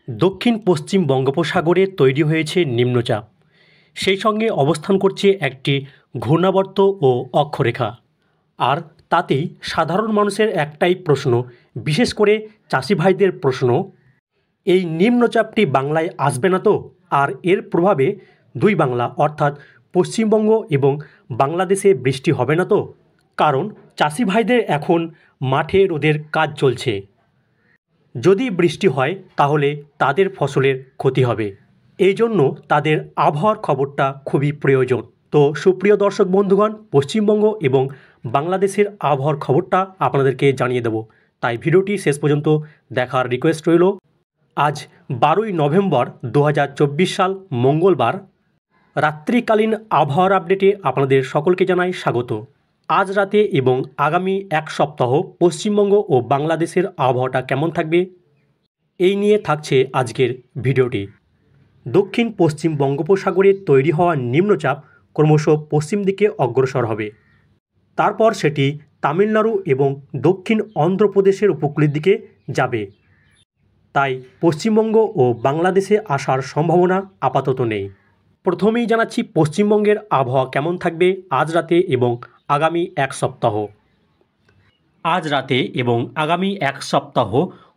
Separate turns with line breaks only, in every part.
দক্ষিণ পশ্চিম বঙ্গোপসাগরে তৈরি হয়েছে নিম্নচাপ, সেই সঙ্গে অবস্থান করছে একটি ঘূর্ণাবর্ত ও অক্ষরেখা। আর তাতেই সাধারণ মানুষের একটাই প্রশ্ন, বিশেষ করে চাষি ভাইদের প্রশ্ন, এই নিম্নচাপটি বাংলায় আসবে না তো? আর এর প্রভাবে দুই বাংলা অর্থাৎ পশ্চিমবঙ্গ এবং বাংলাদেশে বৃষ্টি হবে না তো? কারণ চাষি ভাইদের এখন মাঠে রোদের কাজ চলছে। যদি বৃষ্টি হয় তাহলে তাদের ফসলের ক্ষতি হবে, এই জন্য তাদের আবহাওয়ার খবরটা খুবই প্রয়োজন। তো সুপ্রিয় দর্শক বন্ধুগণ, পশ্চিমবঙ্গ এবং বাংলাদেশের আবহাওয়ার খবরটা আপনাদেরকে জানিয়ে দেব, তাই ভিডিওটি শেষ পর্যন্ত দেখার রিকোয়েস্ট রইল। আজ 12ই নভেম্বর 2024 সাল মঙ্গলবার, রাত্রিকালীন আবহাওয়ার আপডেটে আপনাদের সকলকে জানাই স্বাগত। আজ রাতে এবং আগামী এক সপ্তাহ পশ্চিমবঙ্গ ও বাংলাদেশের আবহাওয়াটা কেমন থাকবে, এই নিয়ে থাকছে আজকের ভিডিওটি। দক্ষিণ পশ্চিম বঙ্গোপসাগরে তৈরি হওয়া নিম্নচাপ ক্রমশ পশ্চিম দিকে অগ্রসর হবে। তারপর সেটি তামিলনাড়ু এবং দক্ষিণ অন্ধ্রপ্রদেশের উপকূলের দিকে যাবে। তাই পশ্চিমবঙ্গ ও বাংলাদেশে আসার সম্ভাবনা আপাতত নেই। প্রথমেই জানাচ্ছি পশ্চিমবঙ্গের আবহাওয়া কেমন থাকবে আজ রাতে এবং আগামী এক সপ্তাহ। আজ রাতে এবং আগামী এক সপ্তাহ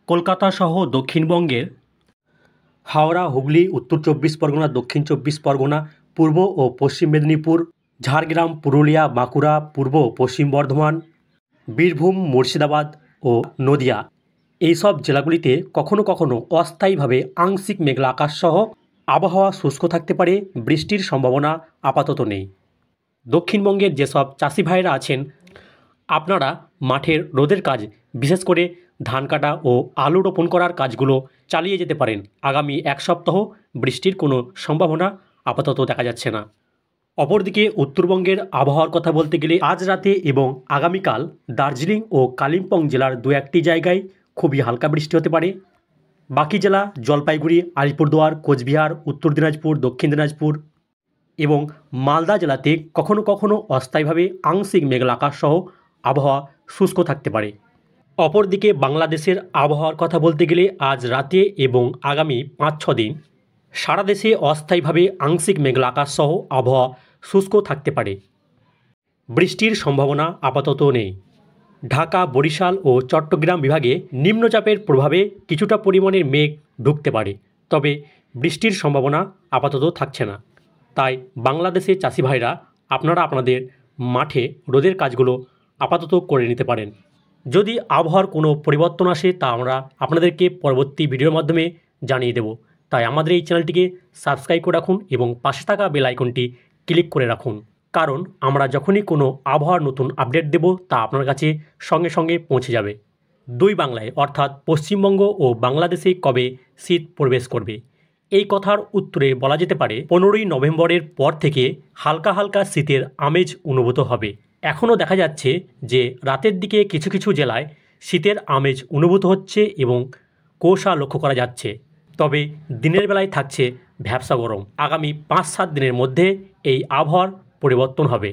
কলকাতা সহ দক্ষিণবঙ্গের হাওড়া, হুগলি, উত্তর 24 পরগনা, দক্ষিণ 24 পরগনা, পূর্ব ও পশ্চিম মেদিনীপুর, ঝাড়গ্রাম, পুরুলিয়া, বাঁকুড়া, পূর্ব ও পশ্চিম বর্ধমান, বীরভূম, মুর্শিদাবাদ ও নদিয়া, এইসব জেলাগুলিতে কখনো কখনো অস্থায়ীভাবে আংশিক মেঘলা আকাশ সহ আবহাওয়া শুষ্ক থাকতে পারে, বৃষ্টির সম্ভাবনা আপাতত নেই। দক্ষিণবঙ্গের যেসব চাষি ভাইরা আছেন, আপনারা মাঠের রোদের কাজ, বিশেষ করে ধান কাটা ও আলু রোপণ করার কাজগুলো চালিয়ে যেতে পারেন। আগামী এক সপ্তাহ বৃষ্টির কোনো সম্ভাবনা আপাতত দেখা যাচ্ছে না। অপরদিকে উত্তরবঙ্গের আবহাওয়ার কথা বলতে গেলে আজ রাতে এবং আগামীকাল দার্জিলিং ও কালিম্পং জেলার দু একটি জায়গায় খুবই হালকা বৃষ্টি হতে পারে। বাকি জেলা জলপাইগুড়ি, আলিপুরদুয়ার, কোচবিহার, উত্তর দিনাজপুর, দক্ষিণ দিনাজপুর এবং মালদা জেলাতে কখনো কখনো অস্থায়ীভাবে আংশিক মেঘলা আকাশ সহ আবহাওয়া শুষ্ক থাকতে পারে। অপরদিকে বাংলাদেশের আবহাওয়ার কথা বলতে গেলে আজ রাতে এবং আগামী 5-6 দিন সারা দেশে অস্থায়ীভাবে আংশিক মেঘলা আকাশ সহ আবহাওয়া শুষ্ক থাকতে পারে, বৃষ্টির সম্ভাবনা আপাতত নেই। ঢাকা, বরিশাল ও চট্টগ্রাম বিভাগে নিম্নচাপের প্রভাবে কিছুটা পরিমাণের মেঘ ঢুকতে পারে, তবে বৃষ্টির সম্ভাবনা আপাতত থাকছে না। তাই বাংলাদেশের চাষি ভাইরা আপনারা আপনাদের মাঠে রোদের কাজগুলো আপাতত করে নিতে পারেন। যদি আবহাওয়ার কোনো পরিবর্তন আসে তা আমরা আপনাদেরকে পরবর্তী ভিডিওর মাধ্যমে জানিয়ে দেব। তাই আমাদের এই চ্যানেলটিকে সাবস্ক্রাইব করে রাখুন এবং পাশে থাকা বেল আইকনটি ক্লিক করে রাখুন, কারণ আমরা যখনই কোনো আবহাওয়ার নতুন আপডেট দেব তা আপনার কাছে সঙ্গে সঙ্গে পৌঁছে যাবে। দুই বাংলায় অর্থাৎ পশ্চিমবঙ্গ ও বাংলাদেশে কবে শীত প্রবেশ করবে, এই কথার উত্তরে বলা যেতে পারে 15ই নভেম্বরের পর থেকে হালকা হালকা শীতের আমেজ অনুভূত হবে। এখনও দেখা যাচ্ছে যে রাতের দিকে কিছু কিছু জেলায় শীতের আমেজ অনুভূত হচ্ছে এবং কুয়াশা লক্ষ্য করা যাচ্ছে, তবে দিনের বেলায় থাকছে ভ্যাপসা গরম। আগামী 5-7 দিনের মধ্যে এই আবহাওয়ার পরিবর্তন হবে।